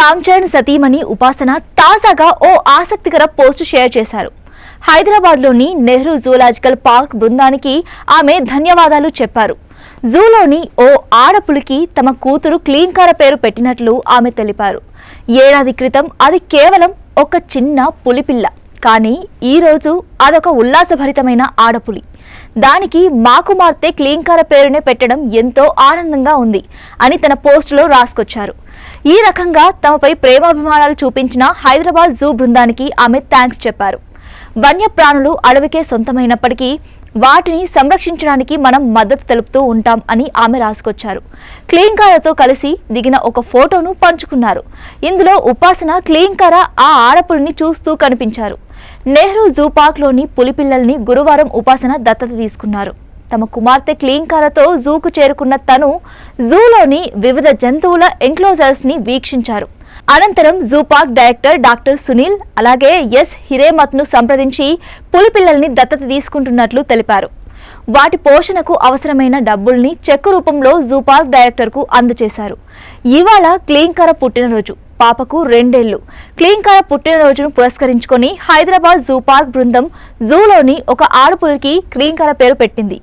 రామ్ చరణ్ సతీమణి ఉపాసన తాజాగా ఓ ఆసక్తికర పోస్టు షేర్ చేశారు. హైదరాబాద్లోని నెహ్రూ జూలాజికల్ పార్క్ బృందానికి ఆమె ధన్యవాదాలు చెప్పారు. జూలోని ఓ ఆడపులికి తమ కూతురు క్లీంకార పేరు పెట్టినట్లు ఆమె తెలిపారు. ఏడాది క్రితం అది కేవలం ఒక చిన్న పులిపిల్ల, కానీ ఈరోజు అదొక ఉల్లాసభరితమైన ఆడపులి. దానికి మా కుమార్తె క్లీంకార పేరునే పెట్టడం ఎంతో ఆనందంగా ఉంది అని తన పోస్టులో రాసుకొచ్చారు. ఈ రకంగా తమపై ప్రేమాభిమానాలు చూపించిన హైదరాబాద్ జూ బృందానికి ఆమె థ్యాంక్స్ చెప్పారు. వన్యప్రాణులు అడవికే సొంతమైనప్పటికీ వాటిని సంరక్షించడానికి మనం మద్దతు తెలుపుతూ ఉంటాం అని ఆమె రాసుకొచ్చారు. క్లీంకారతో కలిసి దిగిన ఒక ఫోటోను పంచుకున్నారు. ఇందులో ఉపాసన క్లీంకార ఆ ఆడపులిని చూస్తూ కనిపించారు. నెహ్రూ జూ పార్క్లోని పులిపిల్లల్ని గురువారం ఉపాసన దత్తత తీసుకున్నారు. తమ కుమార్తె క్లీంకారతో జూకు చేరుకున్న తను జూలోని వివిధ జంతువుల ఎంక్లోజర్స్ ని వీక్షించారు. అనంతరం zoo park director doctor Sunil అలాగే ఎస్ హిరేమత్ ను సంప్రదించి పులిపిల్లల్ని దత్తత తీసుకుంటున్నట్లు తెలిపారు. వాటి పోషణకు అవసరమైన డబ్బుల్ని చెక్కు రూపంలో జూ పార్క్ డైరెక్టర్ కు అందజేశారు. ఇవాళ క్లీంకార పుట్టినరోజు, పాపకు 2 ఏళ్లు. క్లీంకార పుట్టినరోజును పురస్కరించుకొని హైదరాబాద్ జూ పార్క్ బృందం జూలోని ఒక ఆడపులికి క్లీంకార పేరు పెట్టింది.